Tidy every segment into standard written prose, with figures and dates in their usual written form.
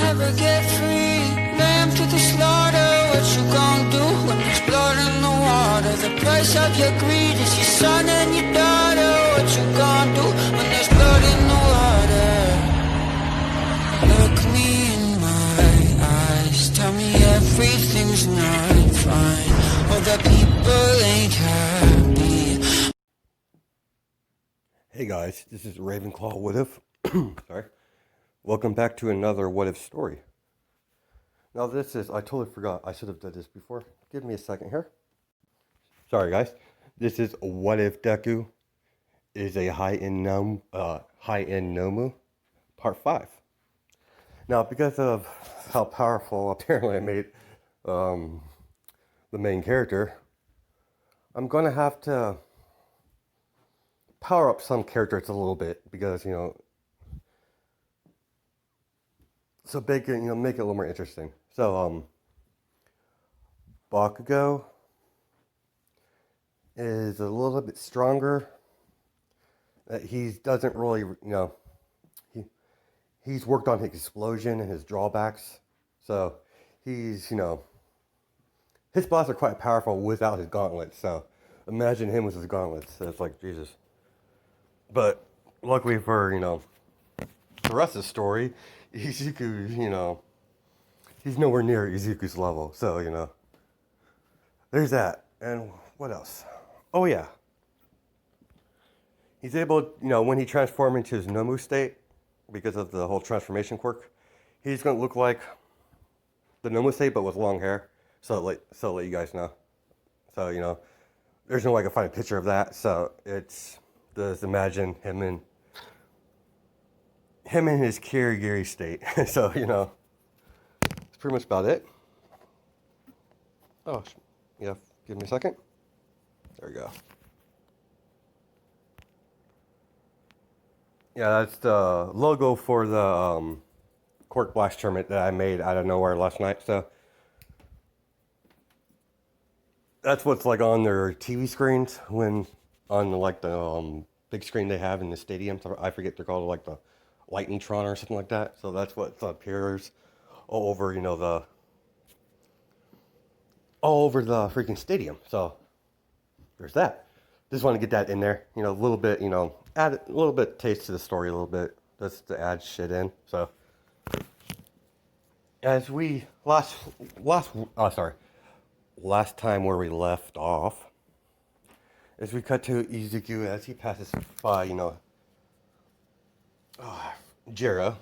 never get free. Lamb to the slaughter, what you gon' do when there's blood in the water? The price of your greed is your son and your daughter. What you gon' do when there's blood in the water? Look me in my eyes, tell me everything's not fine, or that people ain't happy. Hey guys, this is Ravenclaw What If. Sorry. Welcome back to another What If story. Now this is, I totally forgot, I should have done this before. Give me a second here. Sorry guys. This is What If Deku is a high-end nomu, part 5. Now because of how powerful apparently I made the main character, I'm going to have to power up some characters a little bit because, so make it, make it a little more interesting. So, Bakugo is a little bit stronger. He doesn't really, he's worked on his explosion and his drawbacks. So, he's, his blasts are quite powerful without his gauntlets. So, imagine him with his gauntlets. It's like, Jesus. But, luckily for, the rest of the story, Izuku, he's nowhere near Izuku's level. So, there's that. And what else? Oh, yeah. He's able, when he transforms into his nomu state, because of the whole transformation quirk, he's going to look like the nomu state, but with long hair. So let you guys know. So, there's no way I can find a picture of that. So, just imagine him in his Kirigiri state. So, that's pretty much about it. Oh, yeah, give me a second. There we go. Yeah, that's the logo for the Cork Blast tournament that I made out of nowhere last night. So, that's what's like on their TV screens when on like the big screen they have in the stadium. I forget they're called, like the Lightning-tron or something like that. So that's what appears all over, all over the freaking stadium. So there's that. Just want to get that in there, a little bit, add a little bit taste to the story a little bit, just to add shit in. So as we last time where we left off, as we cut to Izuku as he passes by, Jiro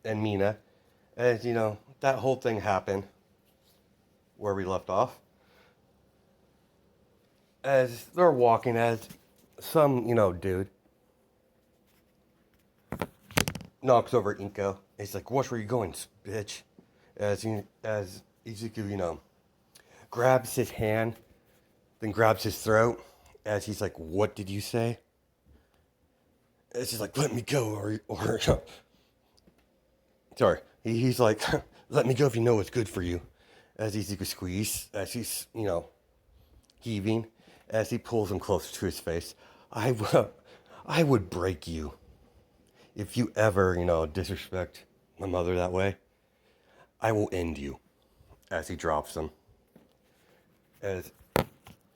and Mina, as that whole thing happened where we left off. As they're walking, as some dude knocks over Inko. He's like, "Watch where you're going, bitch." As Izuku grabs his hand, then grabs his throat. As he's like, "What did you say?" It's just like, "Let me go," or sorry. He's like, "Let me go if you know what's good for you." As Izuku squeezes, as he's, heaving, as he pulls him closer to his face. I would break you if you ever, disrespect my mother that way. I will end you. As he drops him. As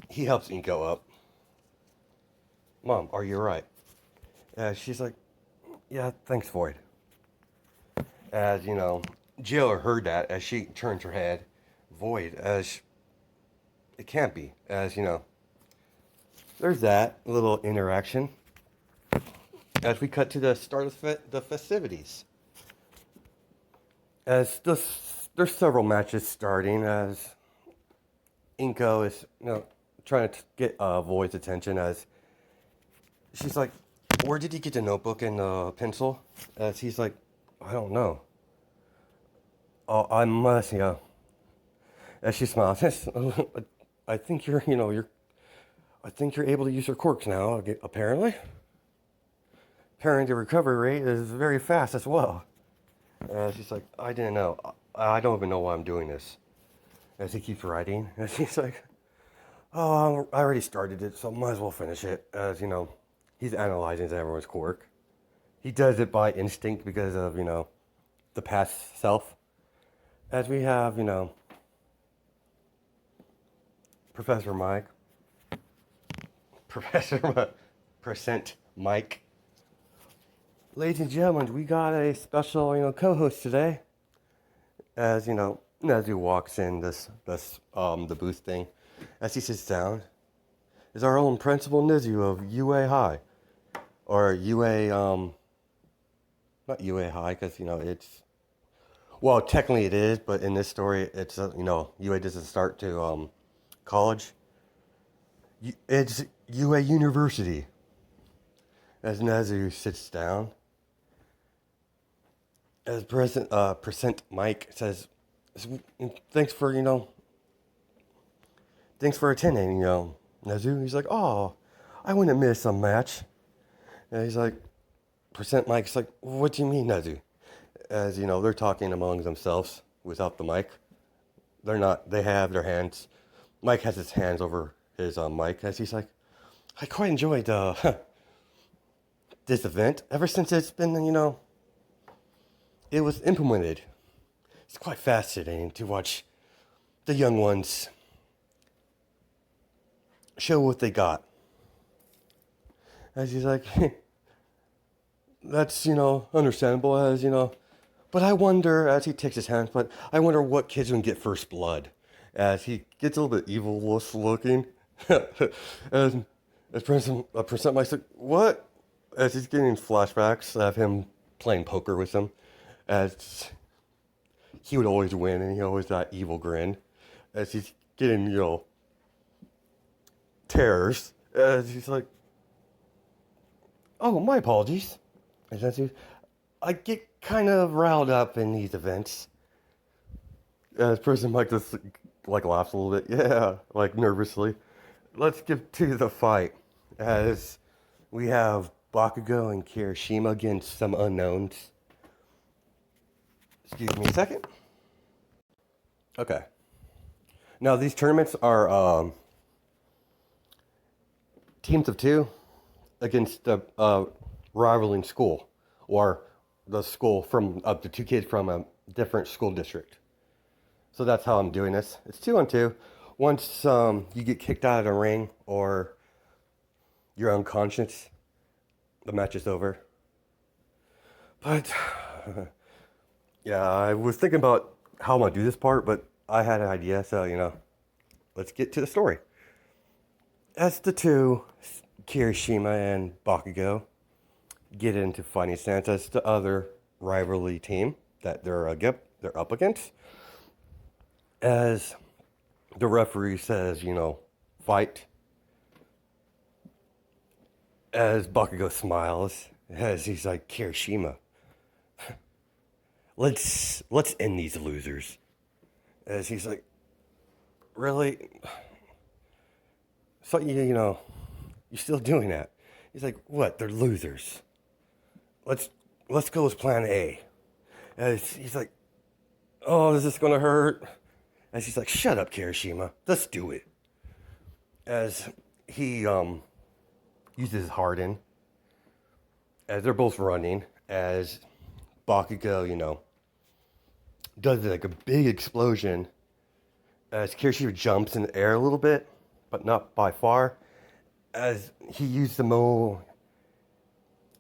he helps Inko up. "Mom, are you right?" She's like, "Yeah, thanks, Void." As, Jill heard that as she turns her head. Void, as it can't be. As, there's that little interaction. As we cut to the start of the festivities. As there's several matches starting, as Inko is, trying to get Void's attention, as she's like, "Where did you get the notebook and the pencil?" As he's like, "I don't know." "Oh, I must, As she smiles, "I think I think you're able to use your quirks now, apparently. Apparently the recovery rate is very fast as well." She's like, "I didn't know. I don't even know why I'm doing this." As he keeps writing, and she's like, "Oh, I already started it, so might as well finish it." As, he's analyzing everyone's quirk. He does it by instinct because of, the past self. As we have, Professor Mike, Professor Percent Mike. Ladies and gentlemen, we got a special, co-host today. As as he walks in the booth thing, as he sits down, is our own Principal Nizu of UA High, or UA not UA High, because it's, well, technically it is, but in this story it's UA doesn't start to college. It's UA University. As Nezu sits down, as Percent Mike says, thanks for attending, Nezu. He's like, oh, I wouldn't miss a match. And he's like, Percent Mike's like, what do you mean, Nezu? As they're talking among themselves without the mic. They have their hands. Mike has his hands over his mic, as he's like, I quite enjoyed this event ever since it's been, it was implemented. It's quite fascinating to watch the young ones show what they got. As he's like, that's, understandable, as, but I wonder, as he takes his hand, but I wonder what kids would get first blood. As he gets a little bit evil looking. And as Percent Mike's like, what? As he's getting flashbacks of him playing poker with him. As he would always win, and he always that evil grin. As he's getting, tears. As he's like, oh, my apologies. As I get kind of riled up in these events. As Percent Mike just laughs a little bit. Yeah, nervously. Let's get to the fight. As we have Bakugo and Kirishima against some unknowns. Excuse me a second. Okay. Now these tournaments are teams of two against the rivaling school, or the school from up to two kids from a different school district. So that's how I'm doing this. It's 2-on-2. Once you get kicked out of the ring or you're unconscious, the match is over. But yeah, I was thinking about how I'm gonna do this part, but I had an idea, so let's get to the story. As the two, Kirishima and Bakugo, get into fighting stance as the other rivalry team that they're up against. As the referee says, fight. As Bakugo smiles, as he's like, Kirishima, let's end these losers. As he's like, really? So you're still doing that? He's like, what? They're losers. Let's go with plan A. As he's like, oh, is this gonna hurt? As he's like, shut up, Kirishima. Let's do it. As he uses Harden. As they're both running. As Bakugo, does a big explosion. As Kirishima jumps in the air a little bit, but not by far. As he used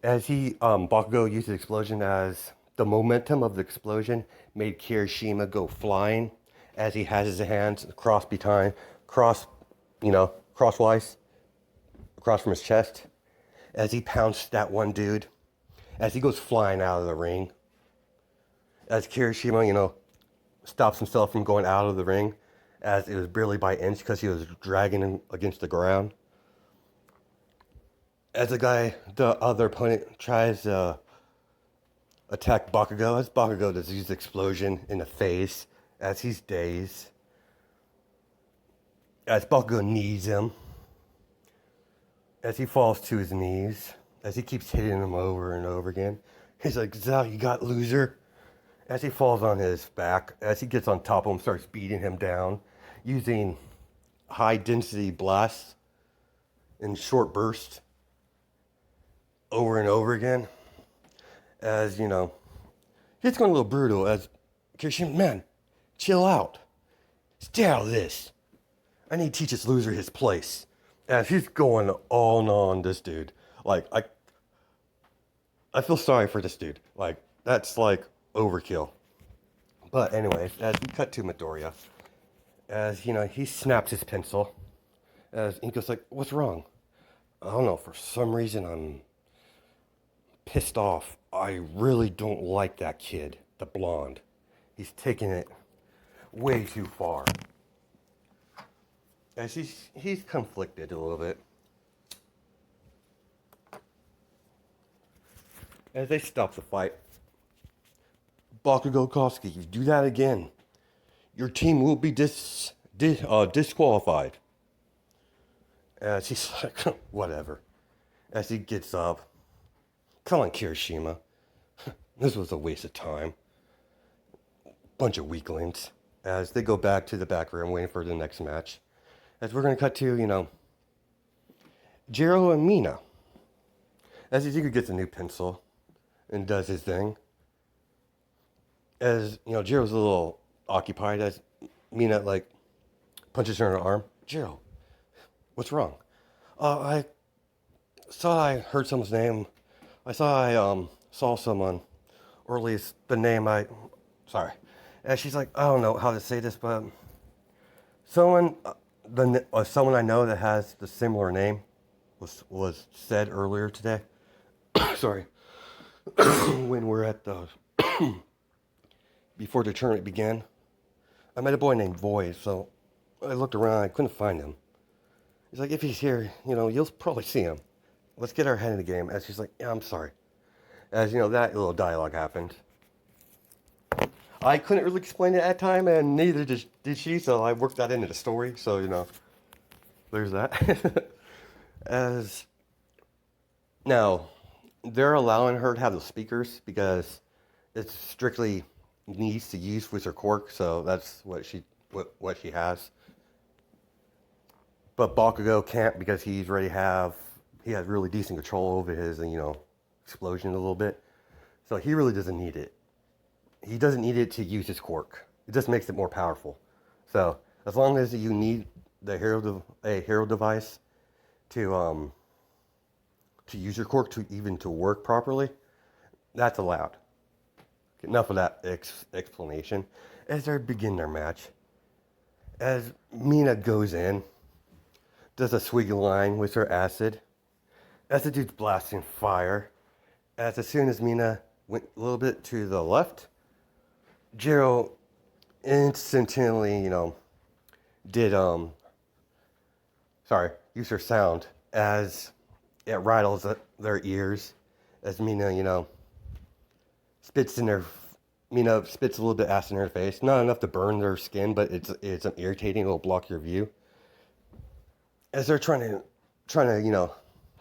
Bakugo used the explosion as the momentum of the explosion made Kirishima go flying. As he has his hands crosswise, across from his chest. As he pounced that one dude. As he goes flying out of the ring. As Kirishima, stops himself from going out of the ring. As it was barely by inch because he was dragging him against the ground. As the other opponent tries to attack Bakugo, as Bakugo does use the explosion in the face. As he's dazed. As Bakugo knees him. As he falls to his knees. As he keeps hitting him over and over again. He's like, Zao, you got, loser? As he falls on his back. As he gets on top of him, starts beating him down. Using high density blasts in short bursts. Over and over again. As, gets going a little brutal as Kirishima, man, chill out. Stay out of this. I need to teach this loser his place. And he's going on this dude. Like, I feel sorry for this dude. Like, that's like overkill. But anyway, as we cut to Midoriya, as you know, he snaps his pencil. As he goes like, "What's wrong?" I don't know. For some reason, I'm pissed off. I really don't like that kid, the blonde. He's taking it way too far. As he's conflicted a little bit. As they stop the fight, Bakugo Kosuke, if you do that again, your team will be disqualified. As he's like, whatever. As he gets up, come on, Kirishima. This was a waste of time. Bunch of weaklings. As they go back to the back room waiting for the next match. As we're going to cut to, you know, Jiro and Mina. As Izuku gets a new pencil and does his thing. As, you know, Jiro's a little occupied as Mina, like, punches her in her arm. Jiro, what's wrong? I thought I heard someone's name. I thought I saw someone, or at least the name sorry. And she's like, I don't know how to say this, but someone I know that has the similar name was said earlier today. Sorry. When we're at the before the tournament began, I met a boy named Void, so I looked around, I couldn't find him. He's like, if he's here, you know, you'll probably see him. Let's get our head in the game. As she's like, yeah, I'm sorry. As, you know, that little dialogue happened. I couldn't really explain it at the time, and neither did she, so I worked that into the story, so, you know, there's that. As, now, they're allowing her to have the speakers because it's strictly needs to use with her quirk, so that's what she has. But Bakugo can't because he has really decent control over his, you know, explosion a little bit. So he really doesn't need it. He doesn't need it to use his quirk. It just makes it more powerful. So as long as you need a hero device to use your quirk to work properly, that's allowed. Enough of that explanation. As they begin their match, as Mina goes in, does a swig line with her acid, as the dude's blasting fire, as soon as Mina went a little bit to the left, Jiro instantly, you know, use her sound as it rattles their ears, as Mina, you know, spits a little bit of acid in her face. Not enough to burn their skin, but it's irritating. It'll block your view. As they're trying to, you know,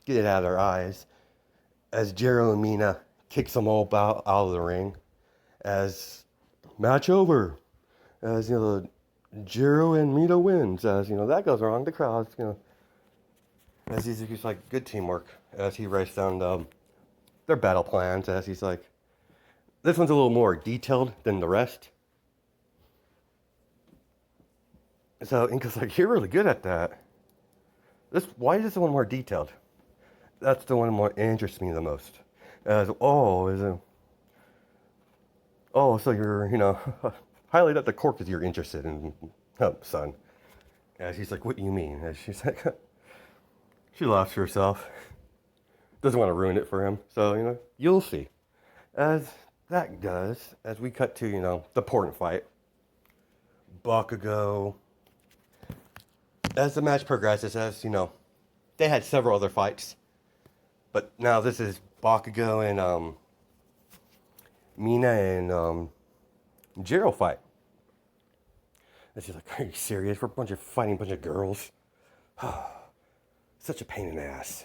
get it out of their eyes. As Jiro and Mina kicks them all out of the ring. As match over. As, you know, Jiro and Mina wins. As, you know, that goes wrong. The crowd's, you know. As he's like, good teamwork. As he writes down their battle plans. As he's like, this one's a little more detailed than the rest. So Inka's like, you're really good at that. Why is this one more detailed? That's the one that interests me the most. As, so you're, you know, highlight up the quirk that you're interested in, son. As he's like, what do you mean? As she's like, she laughs to herself. Doesn't want to ruin it for him. So, you know, you'll see. As that does, as we cut to, you know, the important fight. Bakugo. As the match progresses, as, you know, they had several other fights. But now this is Bakugo and Mina and Jiro fight. And she's like, are you serious? We're fighting a bunch of girls. Such a pain in the ass.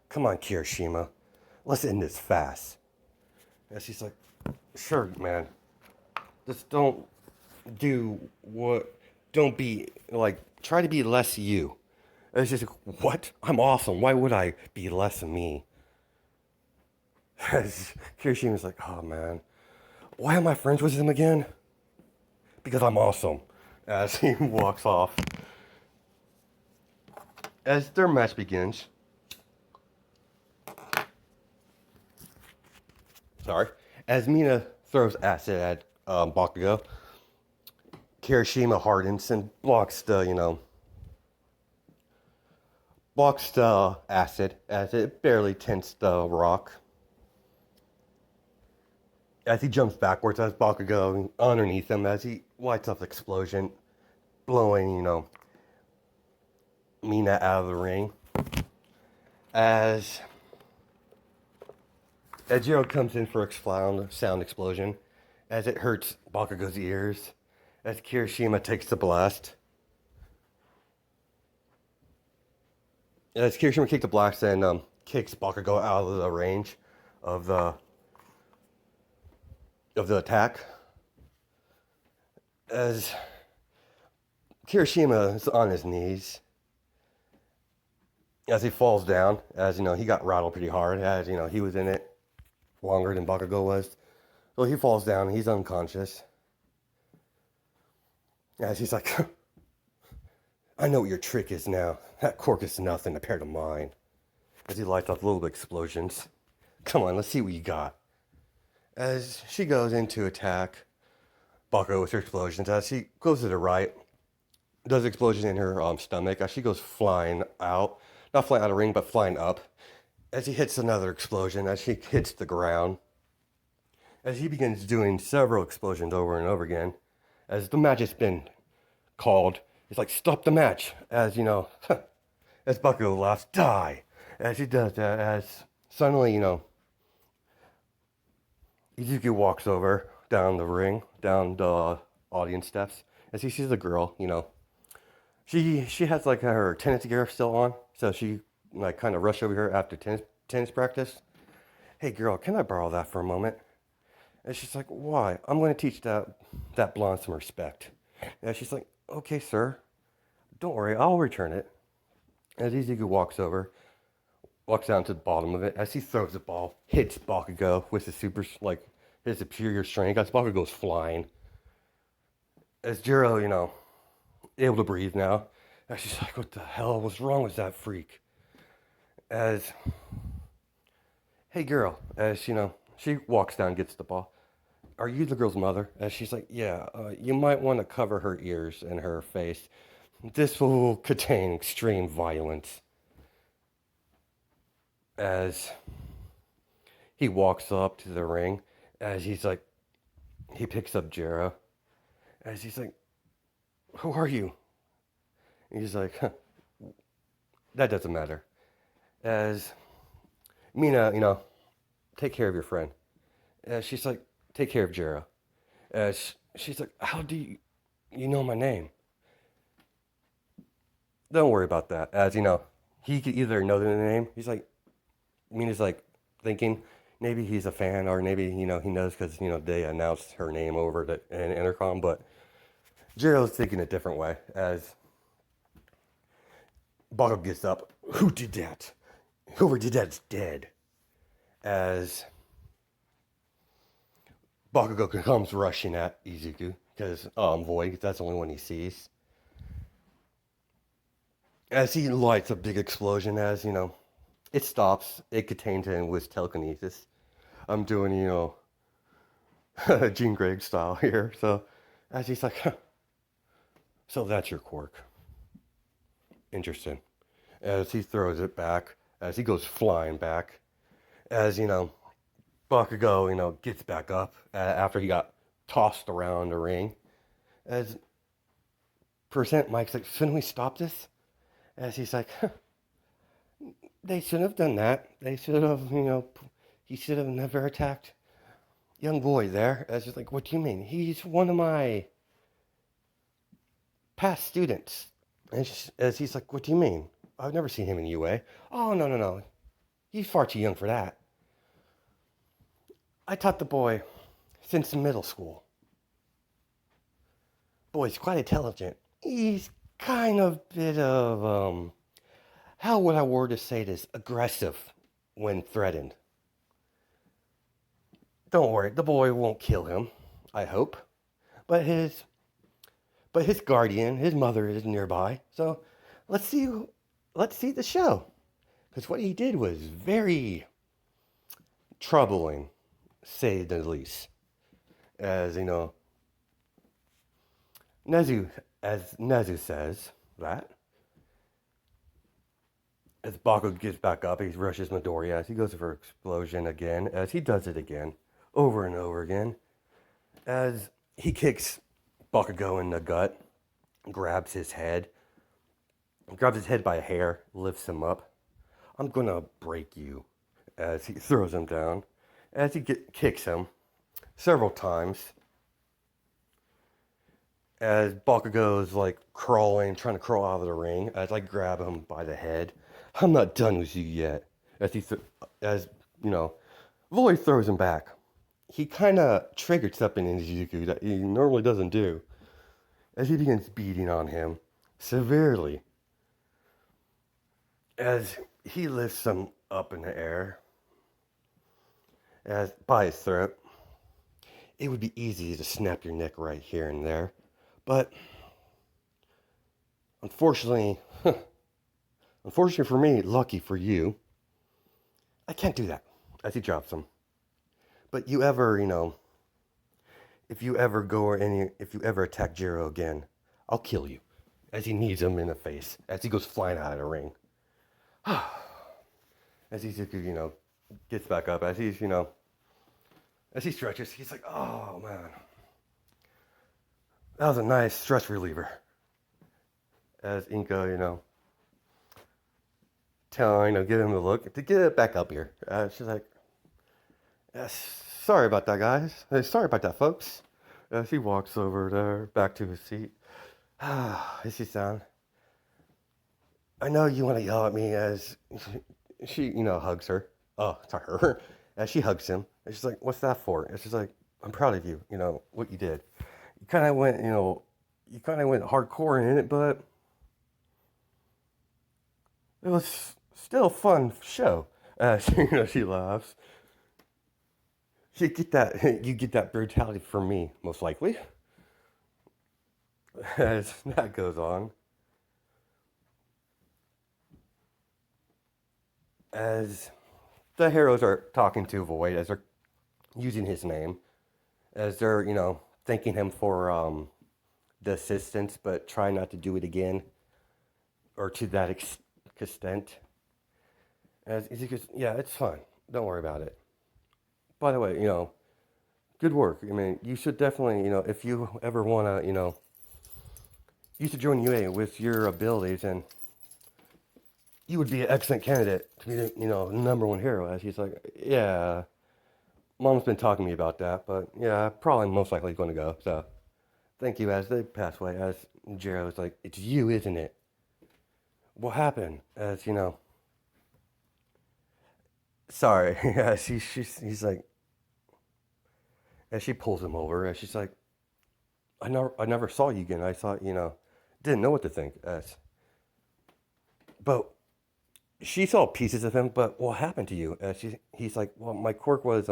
Come on, Kirishima. Let's end this fast. And she's like, sure, man. Just don't be, like, try to be less you. And it's just like, what? I'm awesome. Why would I be less of me? Kirishima's like, oh, man. Why am I friends with him again? Because I'm awesome. As he walks off. As their match begins. Sorry. As Mina throws acid at Bakugo, Kirishima hardens and blocks the acid as it barely tints the rock. As he jumps backwards as Bakugo underneath him as he lights up the explosion, blowing, Mina out of the ring. As Ejiro comes in for a sound explosion, as it hurts Bakugo's ears, as Kirishima takes the blast. As Kirishima kicks the blast and kicks Bakugo out of the range of the attack. As Kirishima is on his knees, as he falls down, as he got rattled pretty hard, as he was in it longer than Bakugo was. So he falls down, he's unconscious. As he's like, I know what your trick is now. That cork is nothing compared to mine. As he lights up little explosions. Come on, let's see what you got. As she goes in to attack Bakugo with her explosions, as she goes to the right, does explosion in her stomach, as she goes flying out. Not flying out of the ring, but flying up. As he hits another explosion, as she hits the ground. As he begins doing several explosions over and over again. As the match has been called, he's like, stop the match. As as Bakugo laughs, die. As he does that, as suddenly, Izuku walks over down the ring, down the audience steps, as he sees a girl, She has like her tennis gear still on, so she like kind of rushed over here after tennis practice. Hey girl, can I borrow that for a moment? And she's like, why? I'm going to teach that blonde some respect. And she's like, okay, sir. Don't worry, I'll return it. As Izuku walks down to the bottom of it, as he throws the ball, hits Bakugo with his superior strength, as Bakugo goes flying. As Jiro, able to breathe now. And she's like, what the hell was wrong with that freak? As, hey girl, as she walks down, gets the ball. Are you the girl's mother? And she's like, yeah, you might want to cover her ears and her face. This will contain extreme violence. As he walks up to the ring, as he picks up Jiro. As he's like, who are you? And he's like, huh, that doesn't matter. As Mina, take care of your friend. As she's like, take care of Jiro. As she's like, how do you know my name? Don't worry about that. As he could either know the name. He's like, Mina's like thinking maybe he's a fan or maybe he knows because they announced her name over in intercom, but Jiro's thinking a different way. As Bakugo gets up, who did that? Whoever did that's dead. As Bakugo comes rushing at Izuku because Void, that's the only one he sees. As he lights a big explosion, as it stops. It contains him with telekinesis. I'm doing Jean Grey style here. So as he's like, huh, so that's your quirk. Interesting. As he throws it back, as he goes flying back, as Bakugo, gets back up after he got tossed around the ring. As Percent Mike's like, shouldn't we stop this? As he's like, huh, they shouldn't have done that. They should have, he should have never attacked young boy there. As he's like, what do you mean? He's one of my past students. As he's like, what do you mean? I've never seen him in UA. Oh, no. He's far too young for that. I taught the boy since middle school. Boy's quite intelligent. He's kind of bit of, how would I word to say this? Aggressive when threatened. don't worry, the boy won't kill him, I hope. But his guardian, his mother is nearby. So let's see let's see the show. Because what he did was very troubling, say the least. As you know, Nezu as Nezu says that. As Baku gets back up, he rushes Midori as he goes for explosion again, as he does it again, over and over again. As he kicks Bakugo in the gut, grabs his head, grabs his head by a hair, lifts him up. I'm gonna break you, as he throws him down, as he kicks him several times, as Bakugo is like crawling, trying to crawl out of the ring, as I grab him by the head. I'm not done with you yet. As you know, Void throws him back. He kind of triggered something in Izuku that he normally doesn't do, as he begins beating on him severely. As he lifts him up in the air, as by his throat. It would be easy to snap your neck right here and there, but unfortunately, unfortunately for me, lucky for you, I can't do that. As he drops him. But you ever, if you ever if you ever attack Jiro again, I'll kill you. As he knees him in the face, as he goes flying out of the ring. As he, gets back up, as he's, as he stretches, he's like, oh man, that was a nice stress reliever. As Inko, give him a look to get it back up here. She's like, yes, sorry about that, guys. Sorry about that, folks. As he walks over there, back to his seat. Ishi-san, I know you want to yell at me, as she, hugs her. Oh, it's not her. As she hugs him. And she's like, what's that for? And she's like, I'm proud of you, what you did. You kind of went, hardcore in it, but it was still a fun show. She laughs. You get that brutality from me, most likely. As that goes on. As the heroes are talking to Void, as they're using his name, as they're, thanking him for the assistance, but trying not to do it again, or to that extent. As Izuku's, yeah, it's fun. Don't worry about it. By the way, good work. I mean, you should definitely, if you ever want to, you should join UA with your abilities, and you would be an excellent candidate to be the, number one hero. As he's like, yeah, Mom's been talking to me about that, but yeah, probably most likely going to go. So, thank you. As they pass away, as Jiro's like, it's you, isn't it? What happened? As sorry. As he's like, as she pulls him over, as she's like, I never saw you again. I thought, didn't know what to think. But she saw pieces of him. But what happened to you? He's like, well, my quirk was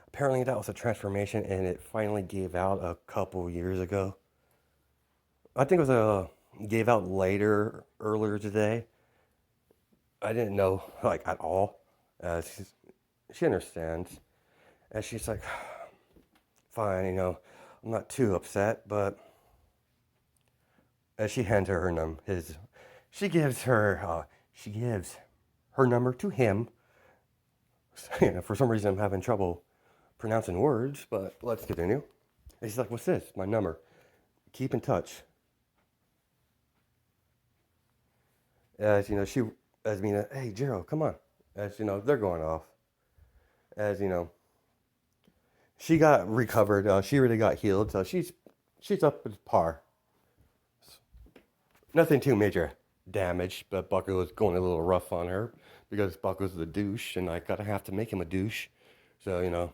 apparently that was a transformation, and it finally gave out a couple years ago. I think it was gave out earlier today. I didn't know like at all. She understands, and she's like, fine, I'm not too upset, but as she hands her she gives her number to him. For some reason, I'm having trouble pronouncing words, but let's continue. And she's like, what's this? My number. Keep in touch. As Mina, hey, Jiro, come on. As they're going off. As she got recovered. She really got healed, so she's up at par. Nothing too major damage, but Bucko was going a little rough on her because Bucko's the douche, and I gotta have to make him a douche. So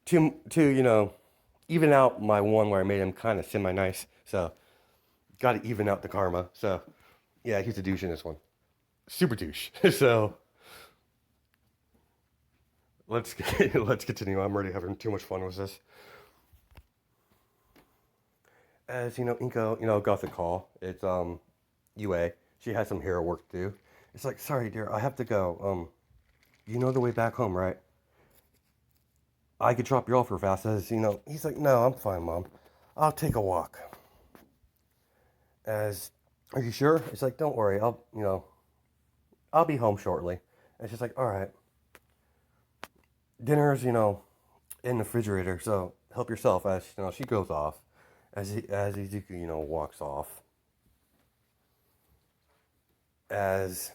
to even out my one where I made him kind of semi-nice. So got to even out the karma. So yeah, he's a douche in this one, super douche. So let's continue. I'm already having too much fun with this. As Inko, got the call. It's UA. She has some hero work to do. It's like, sorry, dear, I have to go. You know the way back home, right? I could drop you off real fast. He's like, no, I'm fine, Mom. I'll take a walk. As, are you sure? It's like, don't worry. I'll be home shortly. And she's like, all right. Dinner's, in the refrigerator, so help yourself. As she goes off. As Izuku, walks off. As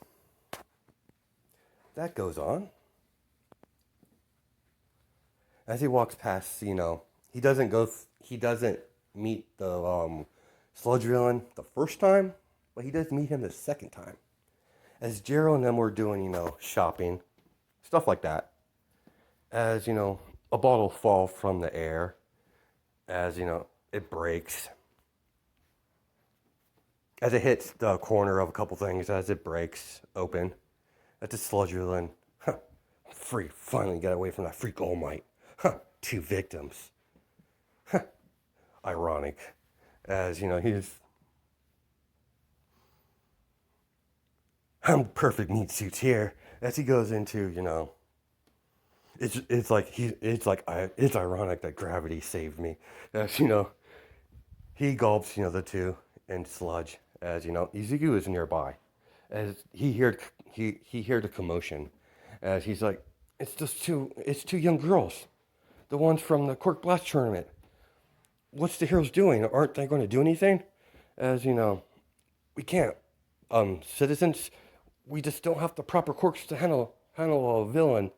that goes on. As he walks past, he doesn't meet the sludge villain the first time, but he does meet him the second time. As Jiro and them were doing, shopping, stuff like that. As, a bottle falls from the air. As, it breaks. As it hits the corner of a couple things, as it breaks open. That's a sludge villain. Free, finally got away from that freak All Might. 2 victims. Ironic. As, I'm perfect meat suits here. As he goes into, it's ironic that gravity saved me. As, he gulps, the 2 in sludge. As, Izuku is nearby. As he heard the commotion. As he's like, it's 2 young girls. The ones from the Cork Blast tournament. What's the heroes doing? Aren't they going to do anything? As, we can't. Citizens, we just don't have the proper quirks to handle a villain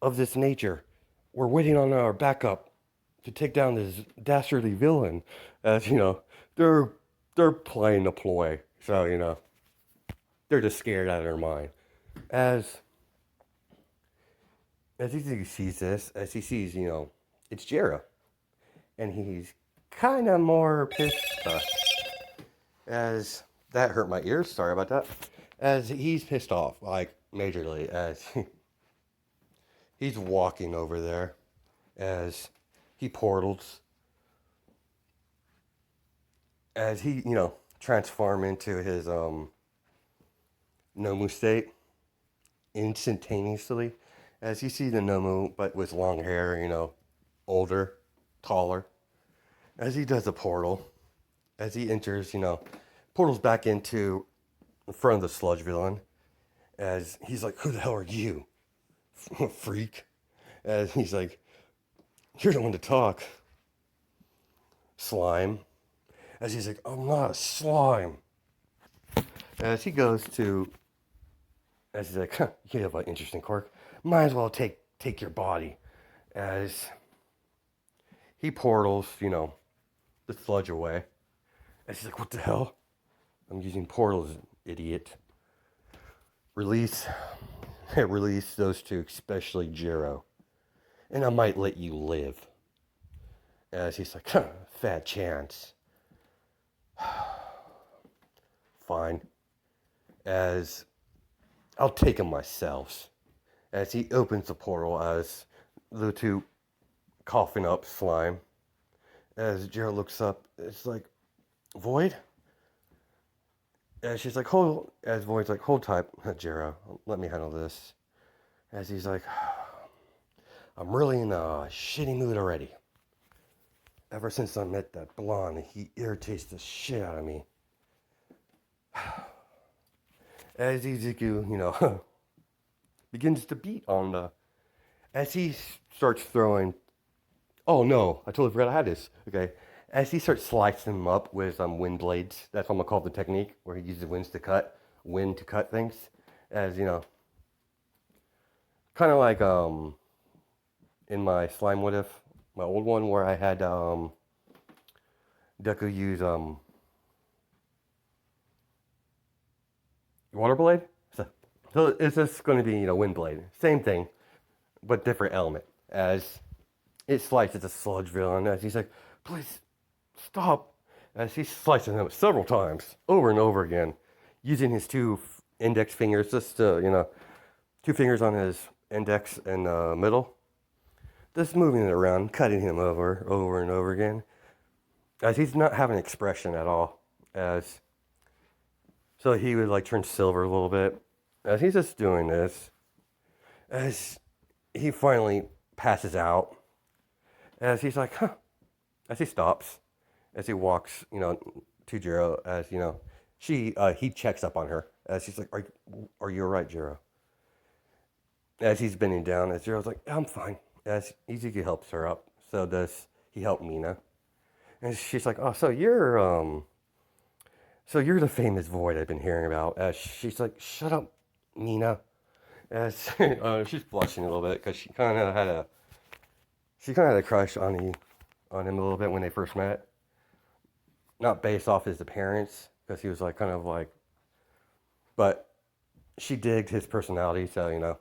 of this nature. We're waiting on our backup to take down this dastardly villain. As, they're playing the ploy. So, they're just scared out of their mind. As he sees this, as he sees, it's Jiro. And he's kind of more pissed. As that hurt my ears, sorry about that. As he's pissed off, like, majorly, as he's walking over there. As he portals. As he, transform into his, nomu state. Instantaneously. As you see the nomu, but with long hair, older, taller. As he does a portal, as he enters, portals back into in front of the sludge villain. As he's like, who the hell are you? Freak. As he's like, you're the one to talk. Slime. As he's like, I'm not a slime. As he goes to, as he's like, you have an interesting quirk. Might as well take your body. As he portals, the sludge away. And she's like, what the hell? I'm using portals, idiot. Release those 2, especially Jiro. And I might let you live. As he's like, fat chance. Fine. As I'll take him myself. As he opens the portal, as the 2 coughing up slime. As Jiro looks up, it's like, Void? And she's like, as Void's like, hold tight, Jiro, let me handle this. As he's like, I'm really in a shitty mood already. Ever since I met that blonde, he irritates the shit out of me. As Izuku, begins to beat on as he starts throwing, oh no, I totally forgot I had this, okay. As he starts slicing them up with wind blades, that's what I'm gonna call the technique, where he uses wind to cut things. As, kind of like, in my slime what if, my old one, where I had, Deku use, water blade. So it's just going to be, wind blade. Same thing, but different element. As it slices a sludge villain, as he's like, please stop. As he's slicing him several times, over and over again, using his 2 index fingers, just to, 2 fingers on his index in the middle, just moving it around, cutting him over and over again, as he's not having expression at all. As so he would like turn silver a little bit, as he's just doing this, as he finally passes out, as he's like, huh, as he stops, as he walks, to Jiro, as he checks up on her, as she's like, are you all right, Jiro? As he's bending down, as Jiro's like, I'm fine. As Izuku helps her up, so does he help Mina, and she's like, oh, so you're the famous void I've been hearing about. As she's like, shut up, Mina. As she's blushing a little bit because she kind of had a crush on him a little bit when they first met. Not based off his appearance, because he was like kind of like, but she digged his personality. So a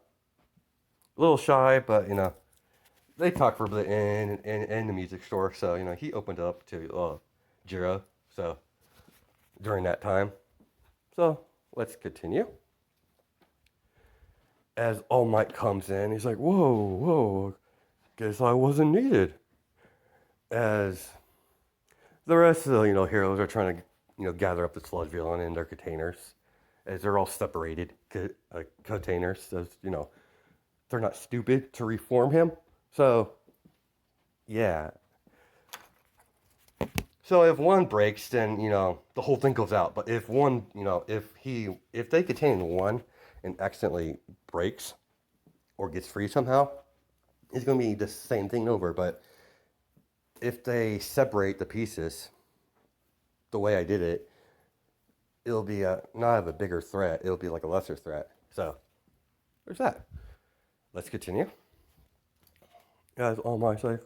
little shy, but they talked for a bit in the music store. So he opened up to Jiro. So during that time, so let's continue. As All Might comes in, he's like, whoa, guess I wasn't needed. As the rest of the, heroes are trying to, gather up the sludge villain in their containers, as they're all separated containers. So, they're not stupid to reform him. So, yeah. So if one breaks, then, the whole thing goes out. But if one, if they contain one and accidentally breaks or gets free somehow, it's going to be the same thing over. But if they separate the pieces the way I did it, it'll be not of a bigger threat. It'll be like a lesser threat. So there's that. Let's continue. Guys, All Might say,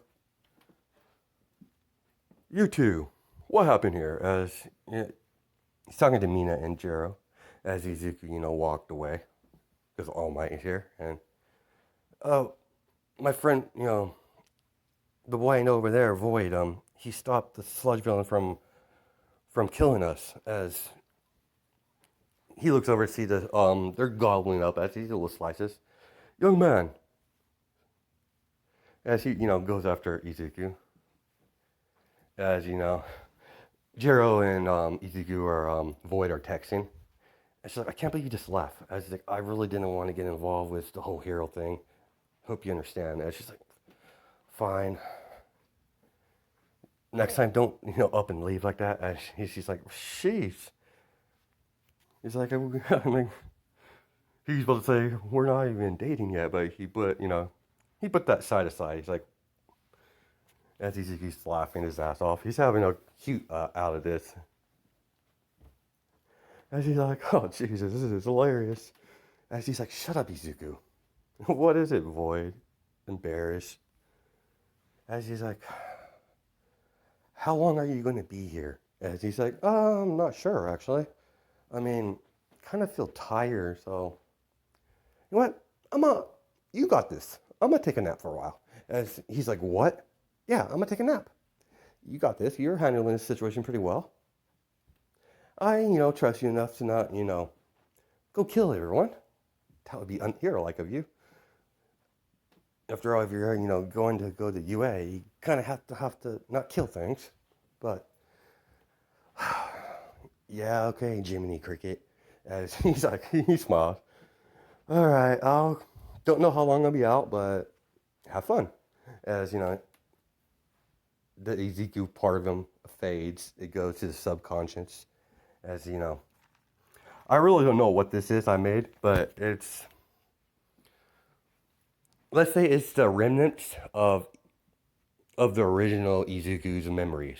you two, what happened here? As he's talking to Mina and Jiro, as Izuku, walked away, because All Might is here, and my friend, the boy I know over there, Void, he stopped the sludge villain from killing us. As he looks over to see they're gobbling up as these little slices. Young man, as he, goes after Izuku. As Jiro and Izuku are Void are texting. And she's like, I can't believe you just left. I was like, I really didn't want to get involved with the whole hero thing. Hope you understand. And she's like, fine. Next time, don't up and leave like that. And she's like, sheesh. He's like, I mean, he's about to say we're not even dating yet, but he put that side aside. He's like, as he's laughing his ass off, he's having a cute out of this. As he's like, oh Jesus, this is hilarious. As he's like, shut up, Izuku. What is it, Void? Embarrassed. As he's like, how long are you going to be here? As he's like, I'm not sure, actually. I mean, kind of feel tired, so. You know what? You got this. I'm going to take a nap for a while. As he's like, what? Yeah, I'm going to take a nap. You got this. You're handling this situation pretty well. I, trust you enough to not, go kill everyone. That would be unhero-like of you. After all, if you're, going to go to UA, you kind of have to not kill things. But, yeah, okay, Jiminy Cricket. As he's like, he smiles. All right, don't know how long I'll be out, but have fun. As, the Ezekiel part of him fades. It goes to the subconscious. As, I really don't know what this is I made, but it's, let's say it's the remnants of the original Izuku's memories.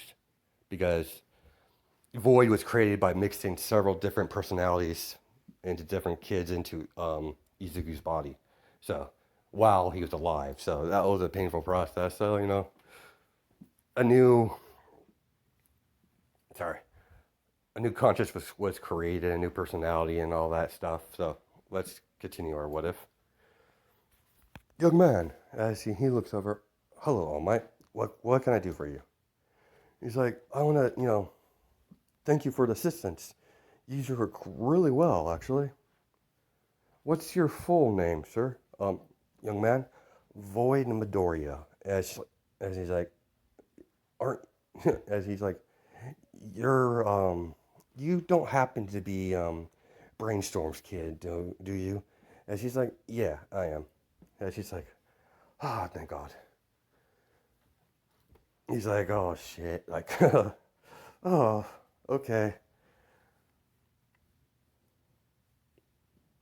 Because Void was created by mixing several different personalities into different kids into Izuku's body. So, while he was alive. So, that was a painful process. So, a new conscious was created, a new personality and all that stuff. So, let's continue our what if. Young man, as he looks over, hello, All Might. What can I do for you? He's like, I want to, thank you for the assistance. You work really well, actually. What's your full name, sir? young man, Void Midoriya. As he's like, aren't, as he's like, you're, you don't happen to be, Brainstorm's kid, do you? And she's like, yeah, I am. And she's like, ah, thank God. He's like, oh shit, like, oh, okay.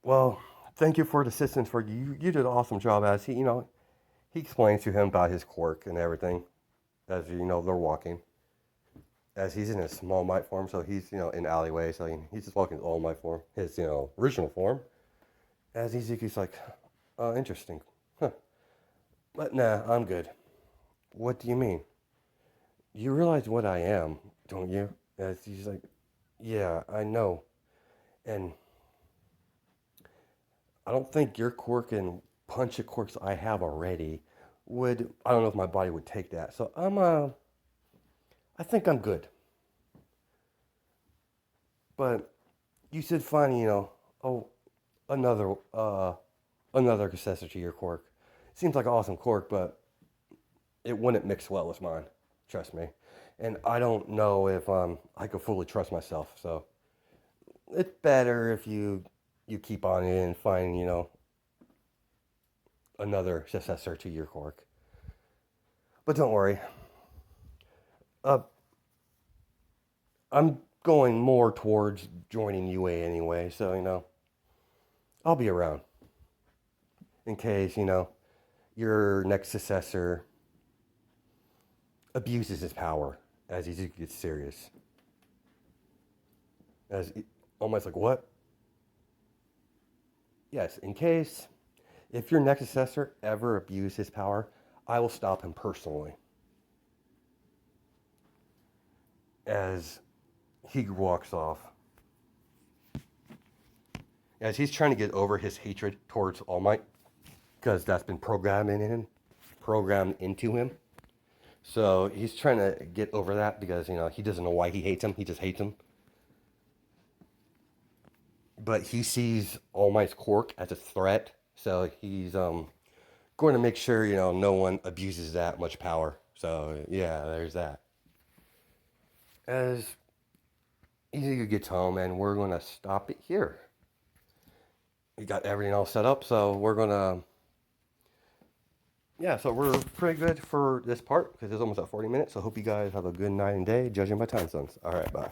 Well, thank you for the assistance. For you, you did an awesome job. As he, he explains to him about his quirk and everything. As they're walking. As he's in his small might form, so he's in alleyway, so he's just walking his all might form, his original form. As Izuku's like, interesting, huh? But nah, I'm good. What do you mean? You realize what I am, don't you? As he's like, yeah, I know, and I don't think your quirk and punch of quirks I have already would. I don't know if my body would take that. So I think I'm good. But you said find, oh, another another successor to your quirk. Seems like an awesome quirk, but it wouldn't mix well with mine. Trust me. And I don't know if I could fully trust myself. So it's better if you keep on it and find another successor to your quirk. But don't worry. Uh, I'm going more towards joining UA anyway, so I'll be around in case your next successor abuses his power as he gets serious. Almost like what? Yes, in case if your next successor ever abuses his power, I will stop him personally. As he walks off, as he's trying to get over his hatred towards All Might, because that's been programmed into him. So he's trying to get over that because he doesn't know why he hates him. He just hates him. But he sees All Might's quirk as a threat, so he's going to make sure no one abuses that much power. So yeah, there's that. As Izuku gets home, and we're going to stop it here. We got everything all set up, so we're gonna. Yeah, so we're pretty good for this part because it's almost at 40 minutes. So hope you guys have a good night and day, judging by time zones. All right, bye.